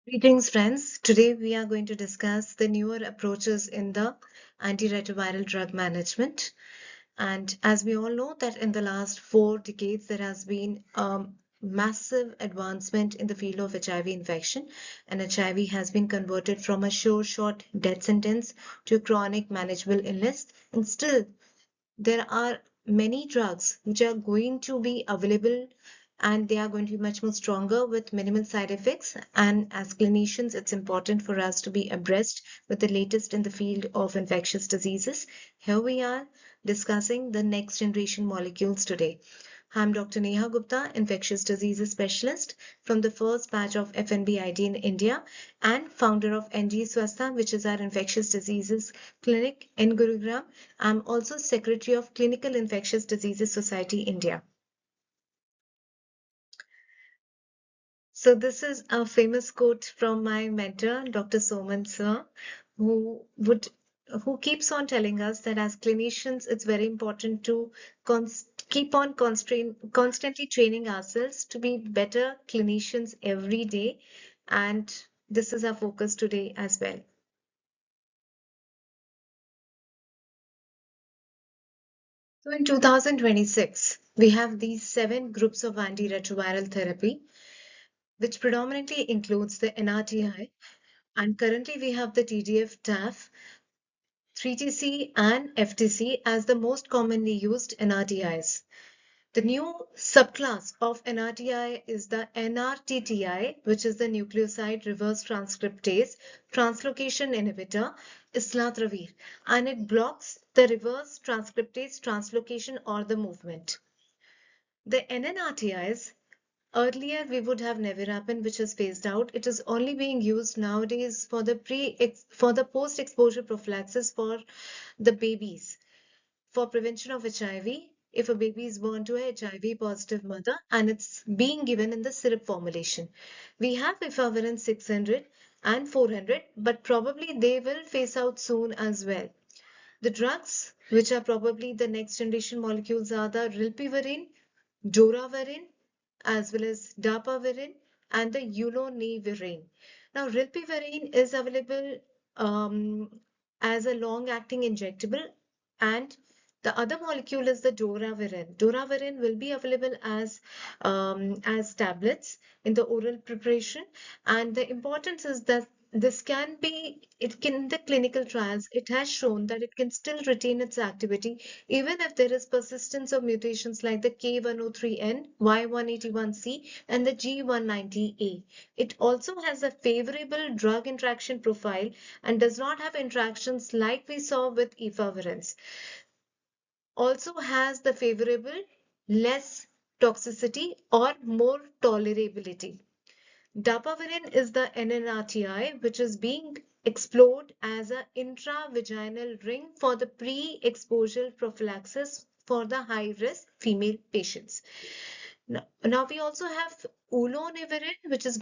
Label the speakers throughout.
Speaker 1: Greetings, friends. Today we are going to discuss the newer approaches in the antiretroviral drug management. And as we all know that in the last 4 decades, there has been massive advancement in the field of HIV infection, and HIV has been converted from a sure shot death sentence to a chronic manageable illness. And still, there are many drugs which are going to be available and they are going to be much more stronger with minimal side effects. And as clinicians, it's important for us to be abreast with the latest in the field of infectious diseases. Here we are discussing the next generation molecules today. I'm Dr. Neha Gupta, infectious diseases specialist from the first batch of FNBID in India and founder of NG Swastha, which is our infectious diseases clinic in Gurugram. I'm also secretary of Clinical Infectious Diseases Society India. So this is a famous quote from my mentor, Dr. Soman sir, who would who keeps on telling us that as clinicians, it's very important to keep on constantly training ourselves to be better clinicians every day. And this is our focus today as well. So in 2026, we have these 7 groups of antiretroviral therapy, which predominantly includes the NRTI. And currently, we have the TDF, TAF, 3TC, and FTC as the most commonly used NRTIs. The new subclass of NRTI is the NRTTI, which is the nucleoside reverse transcriptase translocation inhibitor, islatravir, and it blocks the reverse transcriptase translocation or the movement. The NNRTIs, earlier we would have nevirapine, which is phased out. It is only being used nowadays for the post-exposure prophylaxis for the babies for prevention of HIV. If a baby is born to a HIV positive mother and it's being given in the syrup formulation. We have efavirenz 600 and 400, but probably they will phase out soon as well. The drugs, which are probably the next generation molecules, are the rilpivirine, doravirine, as well as dapavirine, and the ulonivirine. Now, rilpivirine is available as a long-acting injectable, and the other molecule is the doravirine. Doravirine will be available as tablets in the oral preparation, and the importance is that this can be, it can, in the clinical trials, it has shown that it can still retain its activity even if there is persistence of mutations like the K103N, Y181C, and the G190A. It also has a favorable drug interaction profile and does not have interactions like we saw with efavirenz. Also has the favorable less toxicity or more tolerability. Dapavirin is the NNRTI, which is being explored as an intravaginal ring for the pre-exposure prophylaxis for the high-risk female patients. Now we also have ulonivirine, which is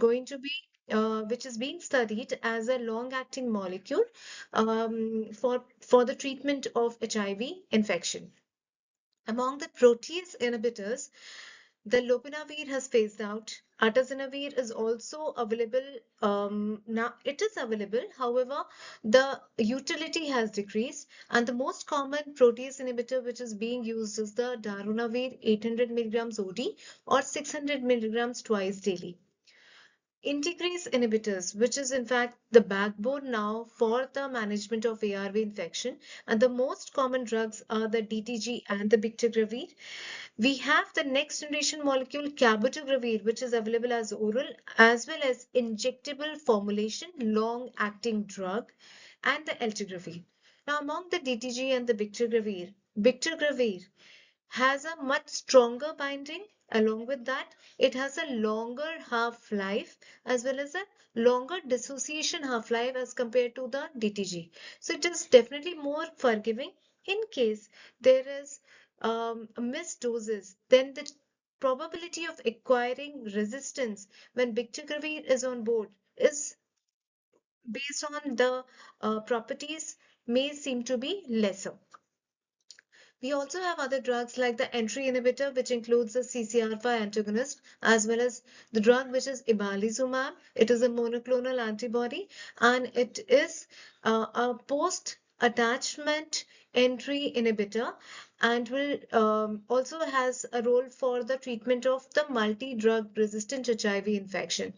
Speaker 1: being studied as a long-acting molecule for the treatment of HIV infection. Among the protease inhibitors, the lopinavir has phased out. Atazanavir is also available. Now it is available. However, the utility has decreased, and the most common protease inhibitor which is being used is the darunavir 800 milligrams OD or 600 milligrams twice daily. Integrase inhibitors, which is in fact the backbone now for the management of ARV infection, and the most common drugs are the DTG and the bictegravir. We have the next generation molecule cabotegravir, which is available as oral as well as injectable formulation, long-acting drug, and the eltegravir. Now, among the DTG and the bictegravir has a much stronger binding. Along with that, it has a longer half-life as well as a longer dissociation half-life as compared to the DTG. So it is definitely more forgiving in case there is missed doses, then the probability of acquiring resistance when bictegravir is on board is based on the properties may seem to be lesser. We also have other drugs like the entry inhibitor, which includes the CCR5 antagonist, as well as the drug which is ibalizumab. It is a monoclonal antibody, and it is a post-attachment entry inhibitor, and will also has a role for the treatment of the multi-drug resistant HIV infection.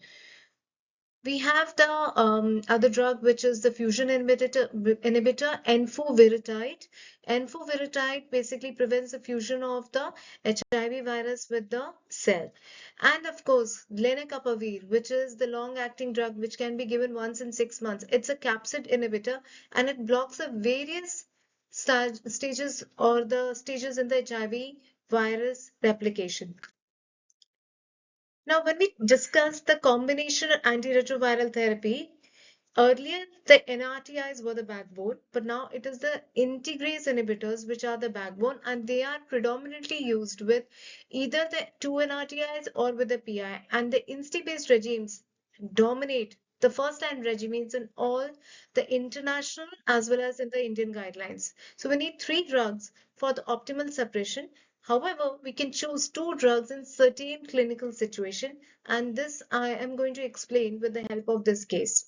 Speaker 1: We have the other drug, which is the fusion inhibitor enfoviritide. Enfoviritide basically prevents the fusion of the HIV virus with the cell. And of course, lenacapavir, which is the long-acting drug which can be given once in 6 months. It's a capsid inhibitor, and it blocks the various stages or the stages in the HIV virus replication. Now, when we discuss the combination antiretroviral therapy, earlier the NRTIs were the backbone, but now it is the integrase inhibitors which are the backbone, and they are predominantly used with either the two NRTIs or with the PI. And the INSTI-based regimes dominate the first-line regimens in all the international as well as in the Indian guidelines. So we need three drugs for the optimal suppression. However, we can choose two drugs in certain clinical situation, and this I am going to explain with the help of this case.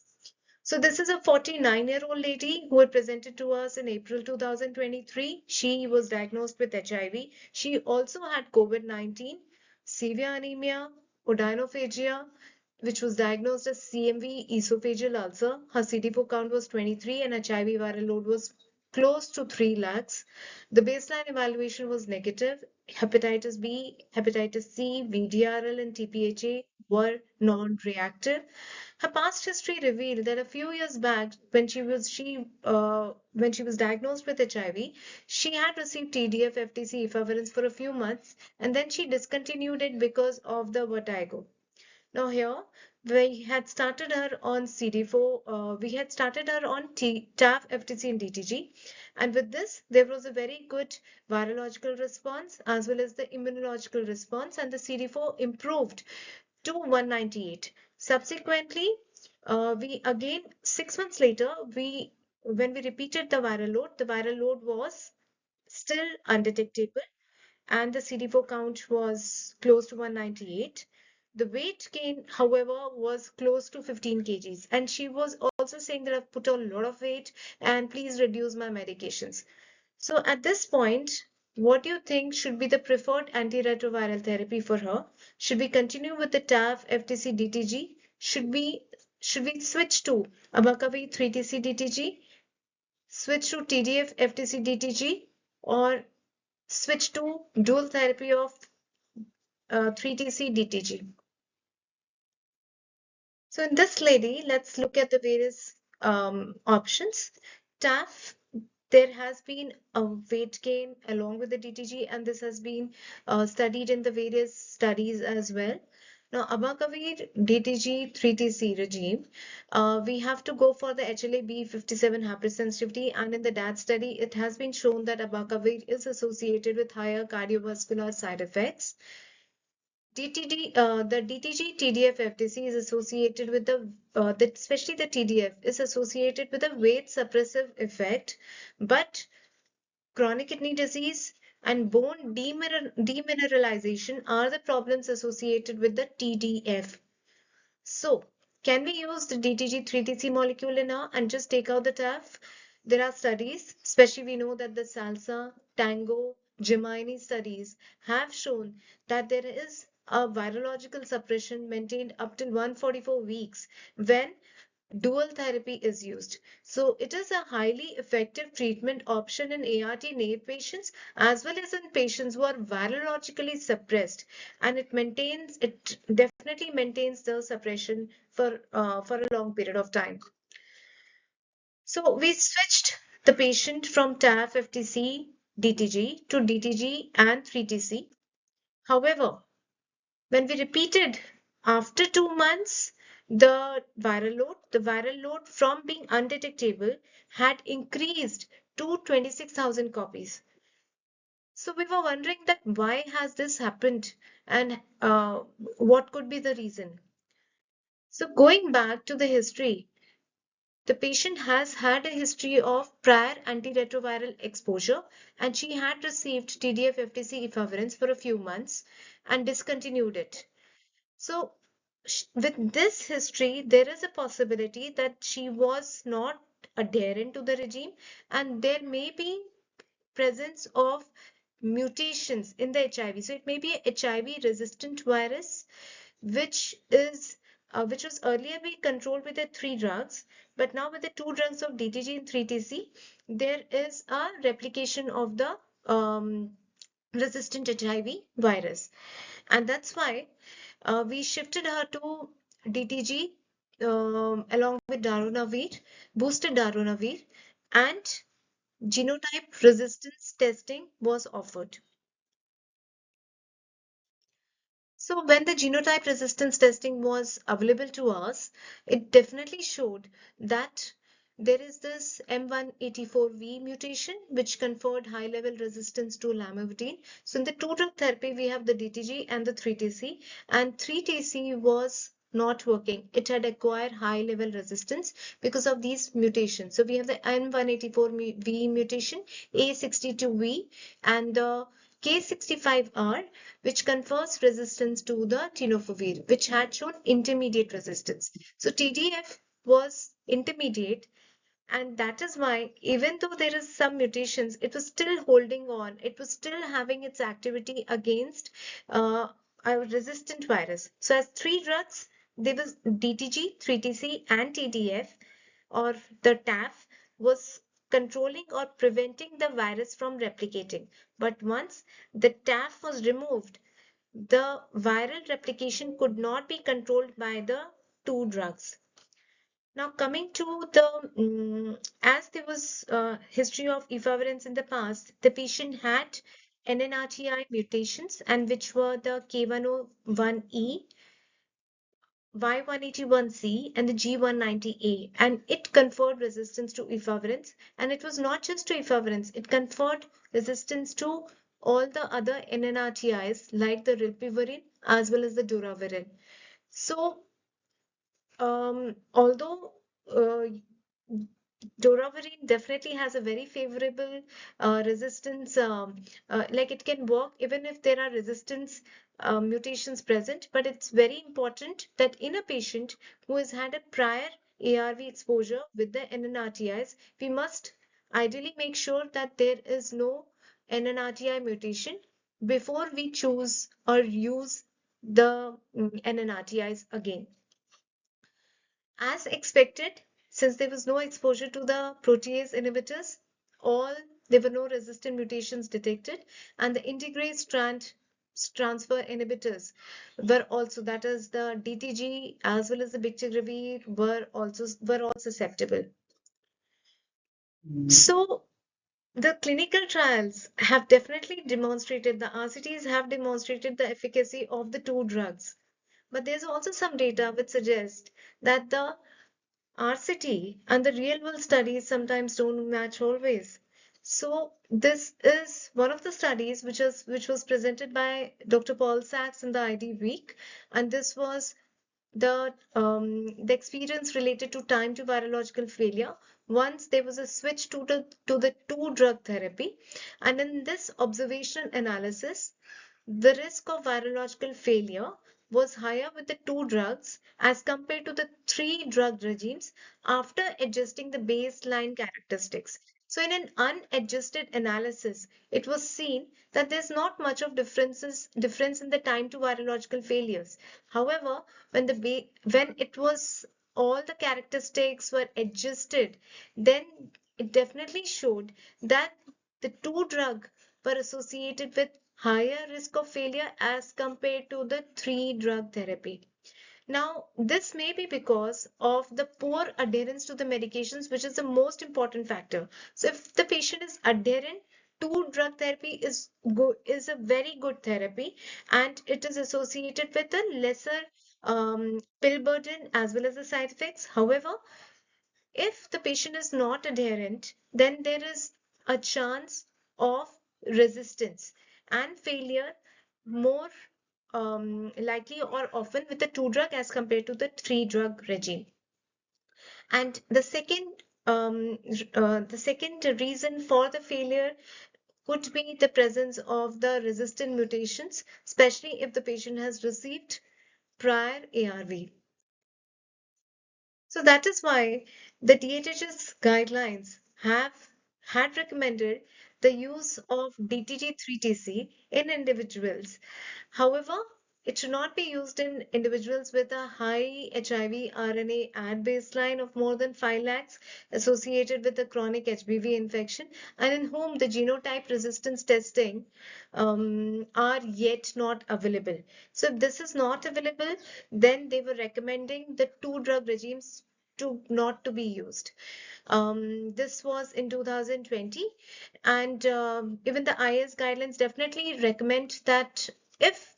Speaker 1: So this is a 49-year-old lady who had presented to us in April 2023. She was diagnosed with HIV. She also had COVID-19, severe anemia, odynophagia, which was diagnosed as CMV esophageal ulcer. Her CD4 count was 23 and HIV viral load was close to 3 lakhs. The baseline evaluation was negative. Hepatitis B, hepatitis C, VDRL, and TPHA were non-reactive. Her past history revealed that a few years back, when she was diagnosed with HIV, she had received TDF FTC efavirenz for a few months, and then she discontinued it because of the vertigo. Now here we had started her on CD4, we had started her on TAF, FTC, and DTG, and with this there was a very good virological response as well as the immunological response, and the CD4 improved to 198. Subsequently, we again 6 months later, when we repeated the viral load was still undetectable, and the CD4 count was close to 198. The weight gain, however, was close to 15 kgs, and she was also saying that I've put on a lot of weight and please reduce my medications. So at this point, what do you think should be the preferred antiretroviral therapy for her? Should we continue with the TAF, FTC, DTG? Should we switch to Abacavir 3TC DTG? Switch to TDF, FTC, DTG? Or switch to dual therapy of 3TC, DTG? So in this lady, let's look at the various options. TAF, there has been a weight gain along with the DTG, and this has been studied in the various studies as well. Now, Abacavir DTG 3TC regime, we have to go for the HLA-B57 hypersensitivity, and in the DAT study, it has been shown that Abacavir is associated with higher cardiovascular side effects. The DTG TDF FTC is associated with especially the TDF is associated with a weight suppressive effect, but chronic kidney disease and bone demineralization are the problems associated with the TDF. So, can we use the DTG3TC molecule in her and just take out the TAF? There are studies, especially we know that the SALSA, TANGO, Gemini studies have shown that there is a virological suppression maintained up till 144 weeks when dual therapy is used. So it is a highly effective treatment option in ART naive patients as well as in patients who are virologically suppressed, and it definitely maintains the suppression for a long period of time. So we switched the patient from TAF FTC DTG to DTG and 3TC. However, when we repeated after 2 months, the viral load from being undetectable had increased to 26,000 copies. So we were wondering that why has this happened, and what could be the reason? So going back to the history, the patient has had a history of prior antiretroviral exposure and she had received TDF-FTC efavirenz for a few months and discontinued it. So, with this history, there is a possibility that she was not adherent to the regime and there may be presence of mutations in the HIV. So it may be a HIV resistant virus, which is which was earlier being controlled with the three drugs, but now with the two drugs of DTG and 3TC, there is a replication of the resistant HIV virus. And that's why we shifted her to DTG along with darunavir, boosted darunavir, and genotype resistance testing was offered. So when the genotype resistance testing was available to us, it definitely showed that there is this M184V mutation which conferred high level resistance to lamivudine. So in the two drug therapy, we have the DTG and the 3TC, and 3TC was not working. It had acquired high level resistance because of these mutations. So we have the M184V mutation, A62V, and the K65R, which confers resistance to the tenofovir, which had shown intermediate resistance. So TDF was intermediate, and that is why, even though there is some mutations, it was still holding on. It was still having its activity against a resistant virus. So as three drugs, there was DTG, 3TC, and TDF, or the TAF, was controlling or preventing the virus from replicating. But once the TAF was removed, the viral replication could not be controlled by the two drugs. Now coming to the, as there was history of efavirenz in the past, the patient had NNRTI mutations and which were the K101E, Y181C and the G190A, and it conferred resistance to efavirenz, and it was not just to efavirenz, it conferred resistance to all the other NNRTIs like the rilpivirine as well as the duravirin. So although doravirine definitely has a very favorable resistance, like it can work even if there are resistance mutations present, but it's very important that in a patient who has had a prior ARV exposure with the NNRTIs, we must ideally make sure that there is no NNRTI mutation before we choose or use the NNRTIs again. As expected, since there was no exposure to the protease inhibitors, all there were no resistant mutations detected, and the integrase strand transfer inhibitors were also, that is the DTG as well as the bictegravir, were all susceptible. So the clinical trials have definitely demonstrated, the RCTs have demonstrated the efficacy of the two drugs. But there's also some data which suggests that the RCT and the real world studies sometimes don't match always. So this is one of the studies which was presented by Dr. Paul Sachs in the ID week, and this was the experience related to time to virological failure once there was a switch to the two drug therapy. And in this observational analysis, the risk of virological failure was higher with the two drugs as compared to the three drug regimes after adjusting the baseline characteristics. So in an unadjusted analysis, it was seen that there's not much of difference in the time to virological failures. However, when it was all the characteristics were adjusted, then it definitely showed that the two drug were associated with higher risk of failure as compared to the three drug therapy. Now, this may be because of the poor adherence to the medications, which is the most important factor. So if the patient is adherent, two drug therapy is a very good therapy, and it is associated with a lesser pill burden as well as the side effects. However, if the patient is not adherent, then there is a chance of resistance and failure more likely or often with the two drug as compared to the three drug regime. And the second reason for the failure could be the presence of the resistant mutations, especially if the patient has received prior ARV. So that is why the DHHS guidelines have had recommended the use of DTG3TC in individuals. However, it should not be used in individuals with a high HIV RNA at baseline of more than 5 lakhs associated with a chronic HBV infection and in whom the genotype resistance testing are yet not available. So if this is not available, then they were recommending the two drug regimes to not to be used. This was in 2020, and even the IS guidelines definitely recommend that if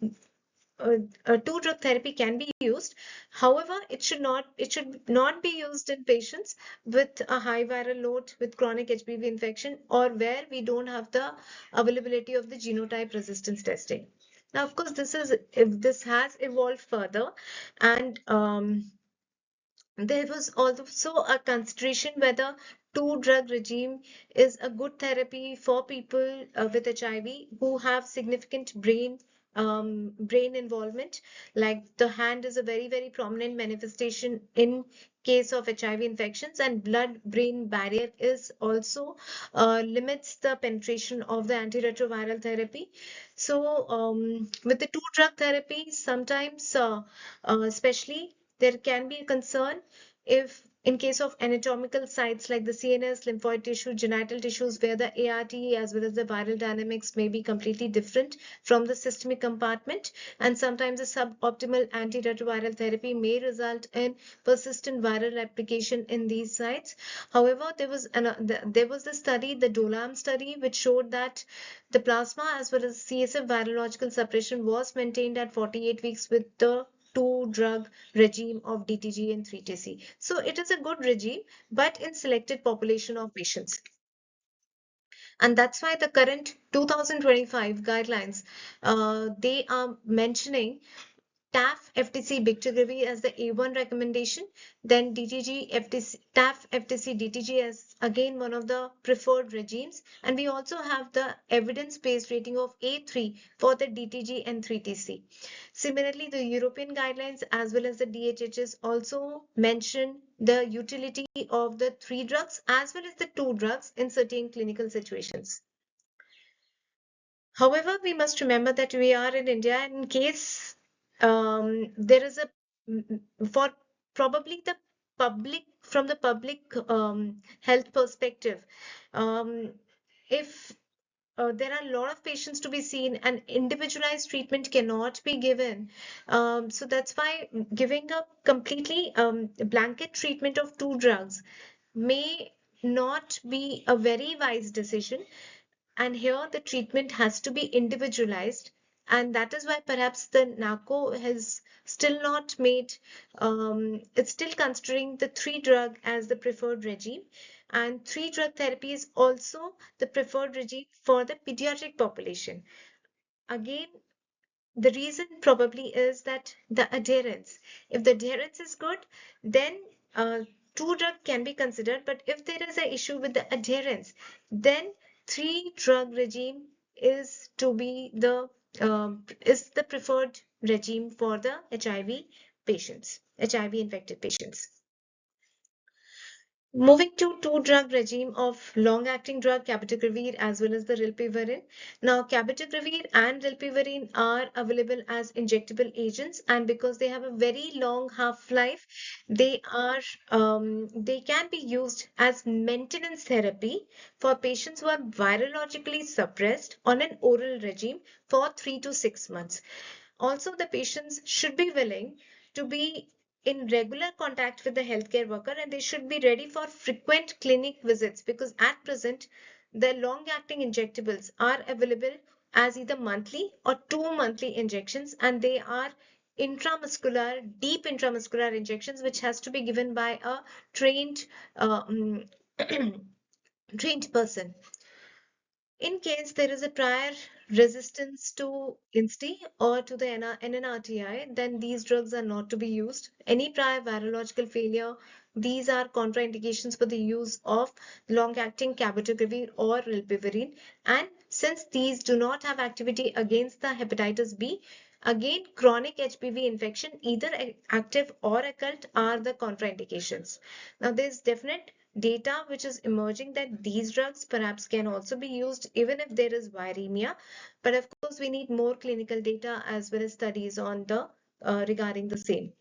Speaker 1: two drug therapy can be used. However, it should not be used in patients with a high viral load with chronic HBV infection or where we don't have the availability of the genotype resistance testing. Now, of course, if this has evolved further, and there was also a consideration whether two drug regime is a good therapy for people with HIV who have significant brain involvement. Like the hand is a very, very prominent manifestation in case of HIV infections, and blood-brain barrier is also limits the penetration of the antiretroviral therapy. So with the two drug therapy, sometimes especially there can be a concern if in case of anatomical sites like the CNS, lymphoid tissue, genital tissues, where the ART as well as the viral dynamics may be completely different from the systemic compartment, and sometimes a suboptimal antiretroviral therapy may result in persistent viral replication in these sites. However, there was the study, the DOLAM study, which showed that the plasma as well as CSF virological suppression was maintained at 48 weeks with the two drug regime of DTG and 3TC. So it is a good regime, but in selected population of patients. And that's why the current 2025 guidelines, they are mentioning TAF FTC Bictegravir as the A1 recommendation, then DTG FTC, TAF FTC DTG as again one of the preferred regimes, and we also have the evidence-based rating of A3 for the DTG and 3TC. Similarly, the European guidelines as well as the DHHS also mention the utility of the three drugs as well as the two drugs in certain clinical situations. However, we must remember that we are in India, and in case there is a for probably the public from the public health perspective, um, if there are a lot of patients to be seen and individualized treatment cannot be given. So that's why giving a completely blanket treatment of two drugs may not be a very wise decision. And here the treatment has to be individualized. And that is why perhaps the NACO has still not made, it's still considering the three drug as the preferred regime. And three drug therapy is also the preferred regime for the pediatric population. Again, the reason probably is that the adherence. If the adherence is good, then two drug can be considered. But if there is an issue with the adherence, then three drug regime is to be the is the preferred regime for the HIV patients, HIV infected patients. Moving to two-drug regime of long-acting drug cabotegravir as well as the rilpivirine. Now, cabotegravir and rilpivirine are available as injectable agents, and because they have a very long half-life, they can be used as maintenance therapy for patients who are virologically suppressed on an oral regime for 3 to 6 months. Also, the patients should be willing to be in regular contact with the healthcare worker, and they should be ready for frequent clinic visits because at present the long-acting injectables are available as either monthly or 2 monthly injections, and they are deep intramuscular injections which has to be given by a trained uh, trained person. In case there is a prior resistance to INSTI or to the NNRTI, then these drugs are not to be used. Any prior virological failure, these are contraindications for the use of long-acting cabotegravir or rilpivirine. And since these do not have activity against the hepatitis B, again, chronic HPV infection, either active or occult, are the contraindications. Now, there's definite data which is emerging that these drugs perhaps can also be used even if there is viremia. But of course, we need more clinical data as well as studies on the regarding the same.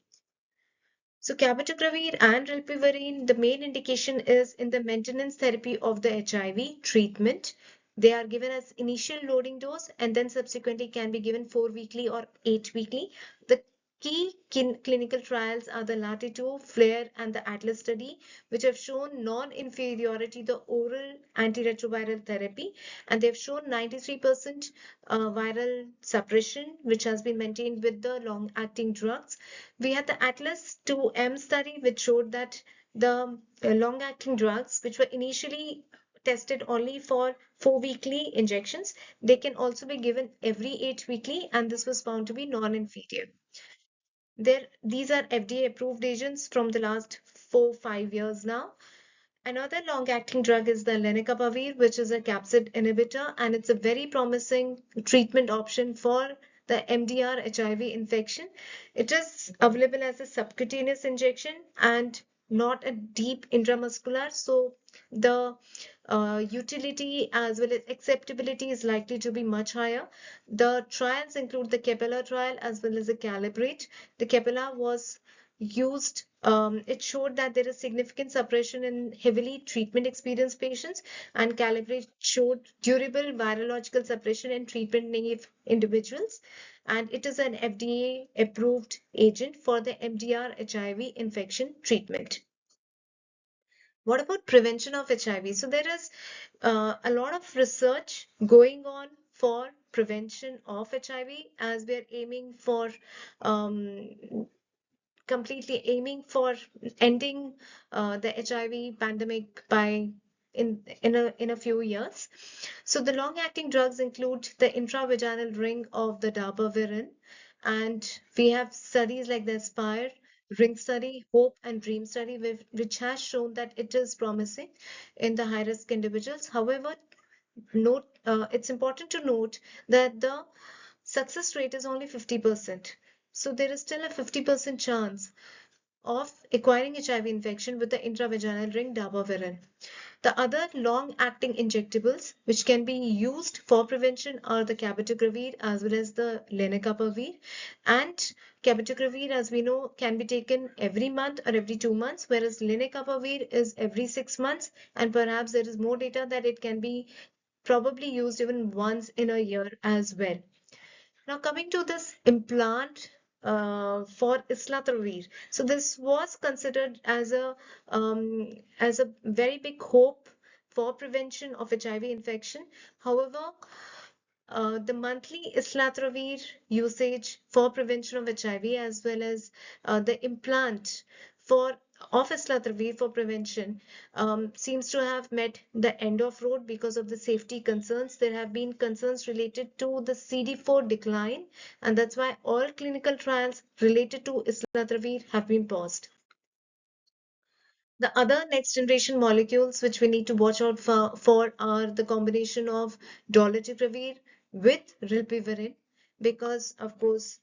Speaker 1: So cabotegravir and rilpivirine, the main indication is in the maintenance therapy of the HIV treatment. They are given as initial loading dose and then subsequently can be given 4 weekly or 8 weekly. The key clinical trials are the Latitude, FLAIR, and the Atlas study, which have shown non-inferiority to oral antiretroviral therapy, and they've shown 93% viral suppression, which has been maintained with the long-acting drugs. We had the Atlas 2M study, which showed that the long-acting drugs, which were initially tested only for 4 weekly injections, they can also be given every 8 weekly, and this was found to be non-inferior. These are FDA approved agents from the last 4-5 years now. Another long-acting drug is the lenacapavir, which is a capsid inhibitor, and it's a very promising treatment option for the MDR HIV infection. It is available as a subcutaneous injection and not a deep intramuscular, so the utility as well as acceptability is likely to be much higher. The trials include the Capella trial as well as the Calibrate. The Capella was used, it showed that there is significant suppression in heavily treatment experienced patients, and Calibrate showed durable virological suppression in treatment naive individuals. And it is an FDA approved agent for the MDR HIV infection treatment. What about prevention of HIV? So there is a lot of research going on for prevention of HIV as we are aiming for completely aiming for ending the HIV pandemic by in a few years. So the long-acting drugs include the intravaginal ring of the dapavirin, and we have studies like the Aspire, Ring study, Hope, and Dream study, which has shown that it is promising in the high-risk individuals. However, it's important to note that the success rate is only 50%. So there is still a 50% chance of acquiring HIV infection with the intravaginal ring dapavirin. The other long-acting injectables which can be used for prevention are the cabotegravir as well as the lenacapavir. And cabotegravir, as we know, can be taken every month or every 2 months, whereas lenacapavir is every 6 months, and perhaps there is more data that it can be probably used even once in a year as well. Now coming to this implant for islatravir. So this was considered as a very big hope for prevention of HIV infection. However, the monthly islatravir usage for prevention of HIV as well as the implant for of islatravir for prevention seems to have met the end of road because of the safety concerns. There have been concerns related to the CD4 decline, and that's why all clinical trials related to islatravir have been paused. The other next generation molecules which we need to watch out for are the combination of dolutegravir with rilpivirine, because of course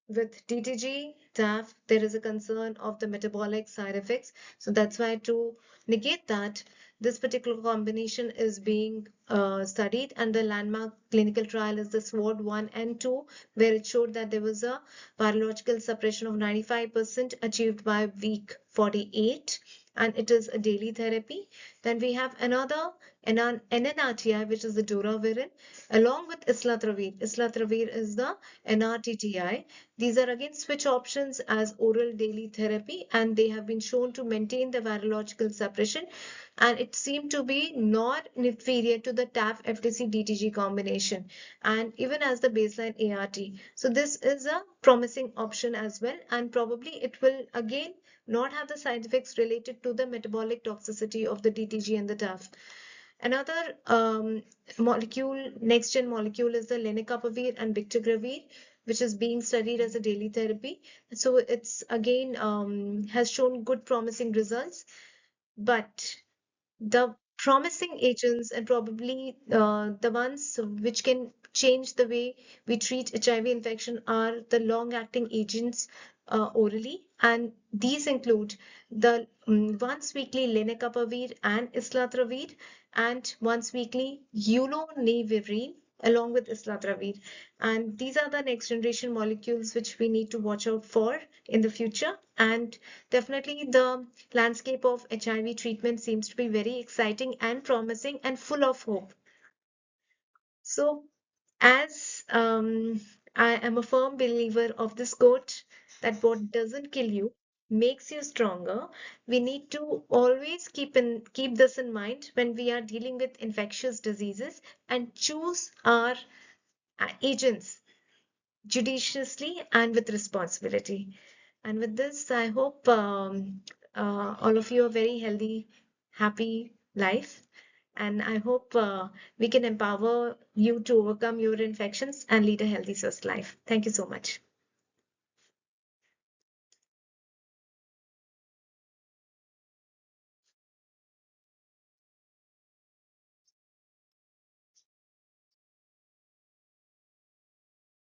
Speaker 1: with DTG, TAF, there is a concern of the metabolic side effects. So that's why to negate that, this particular combination is being studied, and the landmark clinical trial is the SWORD 1 and 2, where it showed that there was a virological suppression of 95% achieved by week 48, and it is a daily therapy. Then we have another NNRTI, which is the doravirine, along with islatravir. Islatravir is the NRTTI. These are again switch options as oral daily therapy, and they have been shown to maintain the virological suppression, and it seemed to be not inferior to the TAF FTC DTG combination, and even as the baseline ART. So this is a promising option as well, and probably it will again not have the side effects related to the metabolic toxicity of the DTG and the TAF. Another molecule, next gen molecule, is the lenacapavir and bictegravir, which is being studied as a daily therapy. So it's again has shown good promising results, but the promising agents and probably the ones which can change the way we treat HIV infection are the long-acting agents orally, and these include the once weekly lenacapavir and islatravir, and once weekly ulonivirine along with islatravir. And these are the next generation molecules which we need to watch out for in the future. And definitely the landscape of HIV treatment seems to be very exciting and promising and full of hope. So, as I am a firm believer of this quote that what doesn't kill you makes you stronger, we need to always keep this in mind when we are dealing with infectious diseases and choose our agents judiciously and with responsibility. And with this, I hope all of you are very healthy, happy life. And I hope we can empower you to overcome your infections and lead a healthy life. Thank you so much.